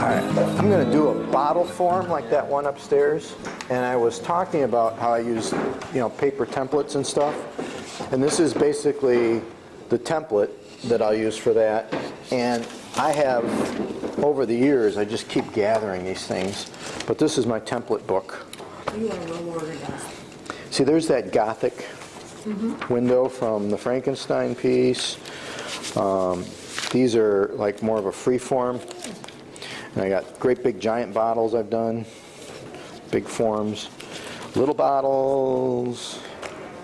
Alright, I'm going to do a bottle form like that one upstairs, and I was talking about how I use, paper templates and stuff, and this is basically the template that I'll use for that. And I have, over the years, I just keep gathering these things, but this is my template book. You are well organized. See, there's that Gothic window from the Frankenstein piece. These are like more of a free form. And I got great big giant bottles I've done, big forms, little bottles.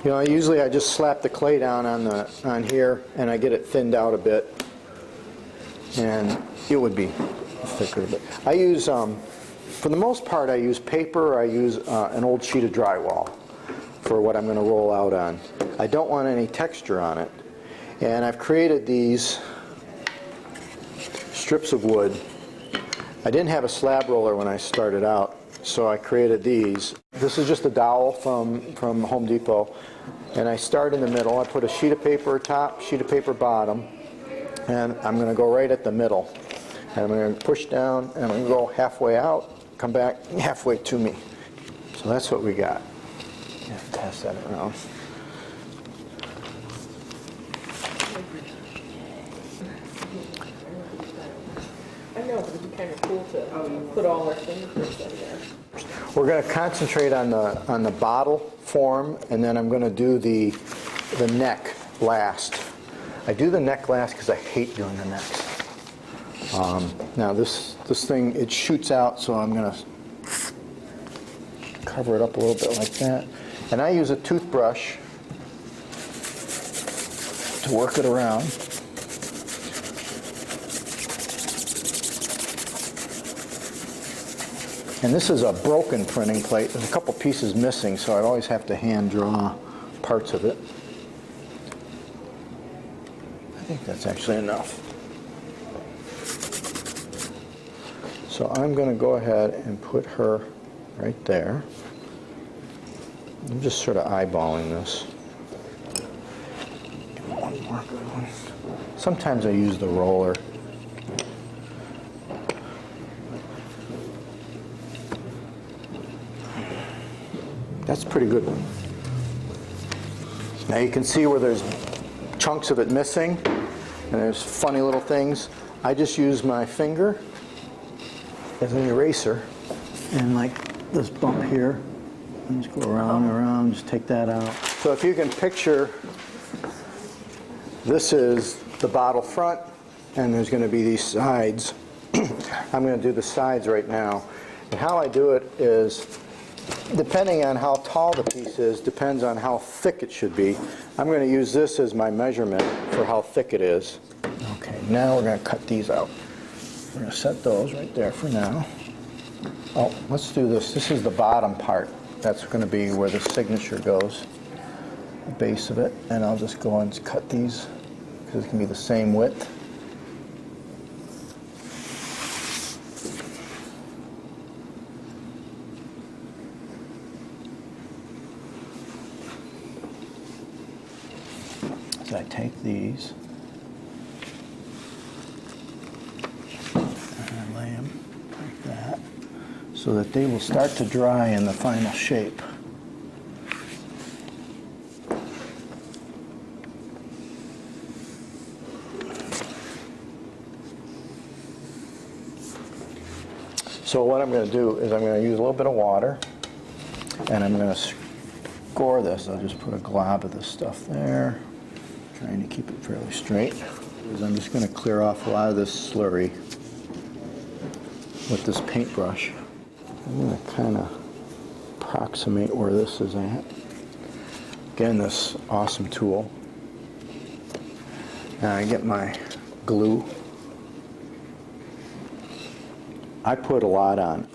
Usually I just slap the clay down on here and I get it thinned out a bit, and it would be thicker. But I use, for the most part, I use paper. Or I use an old sheet of drywall for what I'm going to roll out on. I don't want any texture on it, and I've created these strips of wood. I didn't have a slab roller when I started out, so I created these. This is just a dowel from Home Depot, and I start in the middle. I put a sheet of paper top, sheet of paper bottom, and I'm going to go right at the middle. And I'm going to push down, and I'm going to go halfway out, come back halfway to me. So that's what we got. Yeah, pass that around. I know, but it'd be kind of cool to put all our fingerprints in there. We're going to concentrate on the bottle form, and then I'm going to do the neck last. I do the neck last because I hate doing the necks. Now this thing, it shoots out, so I'm going to cover it up a little bit like that. And I use a toothbrush to work it around. And this is a broken printing plate. There's a couple pieces missing, so I'd always have to hand draw parts of it. I think that's actually enough. So I'm going to go ahead and put her right there. I'm just sort of eyeballing this. Give me one more good one. Sometimes I use the roller. That's pretty good. Now you can see where there's chunks of it missing, and there's funny little things. I just use my finger as an eraser, and like this bump here, and just go around and around, just take that out. So if you can picture, this is the bottle front, and there's going to be these sides. I'm going to do the sides right now. And how I do it is, depending on how tall the piece is, depends on how thick it should be. I'm going to use this as my measurement for how thick it is. Okay, now we're going to cut these out. We're going to set those right there for now. Oh, let's do this. This is the bottom part. That's going to be where the signature goes, the base of it. And I'll just go and cut these because it can be the same width. So I take these and I lay them like that so that they will start to dry in the final shape. So what I'm going to do is I'm going to use a little bit of water, and I'm going to score this. I'll just put a glob of this stuff there, trying to keep it fairly straight. I'm just going to clear off a lot of this slurry with this paintbrush. I'm going to kind of approximate where this is at. Again, this awesome tool. Now I get my glue. I put a lot on.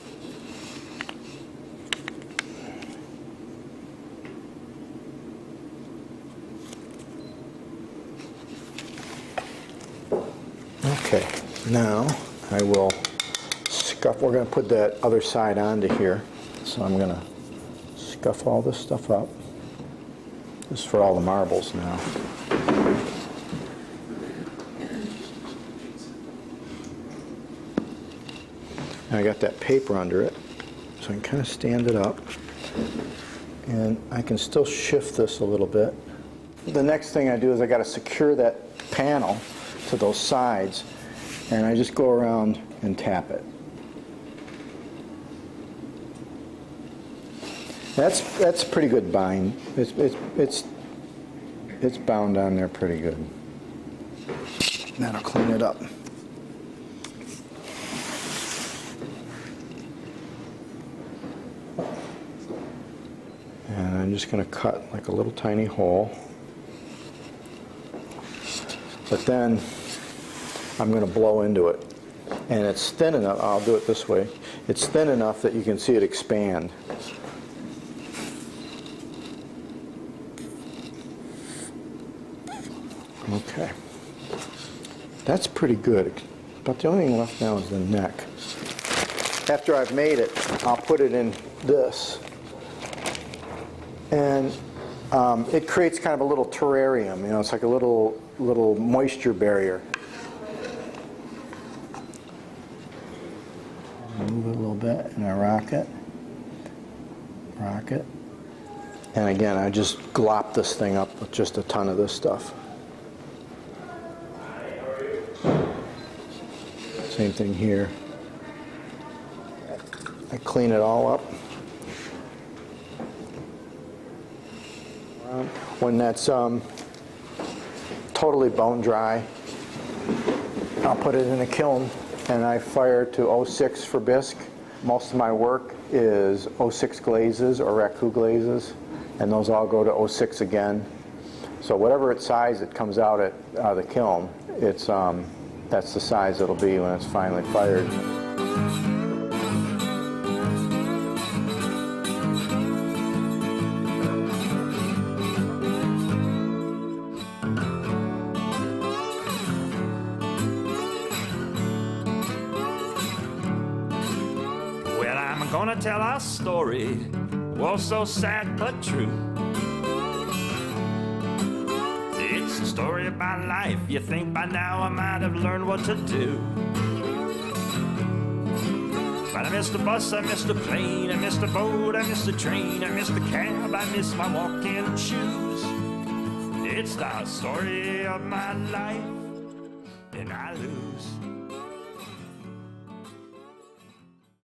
Okay, now I will scuff. We're going to put that other side onto here. So I'm going to scuff all this stuff up. This is for all the marbles now. And I got that paper under it, so I can kind of stand it up. And I can still shift this a little bit. The next thing I do is I got to secure that panel to those sides, and I just go around and tap it. That's pretty good bind. It's bound on there pretty good. That'll clean it up. And I'm just going to cut like a little tiny hole. But then I'm going to blow into it. And it's thin enough, I'll do it this way, it's thin enough that you can see it expand. Okay. That's pretty good. But the only thing left now is the neck. After I've made it, I'll put it in this. And it creates kind of a little terrarium, you know, it's like a little moisture barrier. Move it a little bit, and I rock it. And again, I just glop this thing up with just a ton of this stuff. Same thing here. I clean it all up. When that's totally bone dry, I'll put it in a kiln and I fire to 06 for bisque. Most of my work is 06 glazes or raku glazes, and those all go to 06 again. So whatever its size it comes out at the kiln, it's that's the size it'll be when it's finally fired. Well, I'm gonna tell a story, was so sad but true. It's a story about life. You think by now I might have learned what to do. But I missed the bus, I missed the plane, I missed the boat, I missed the train, I missed the cab, I missed my walking shoes. It's the story of my life, and I lose.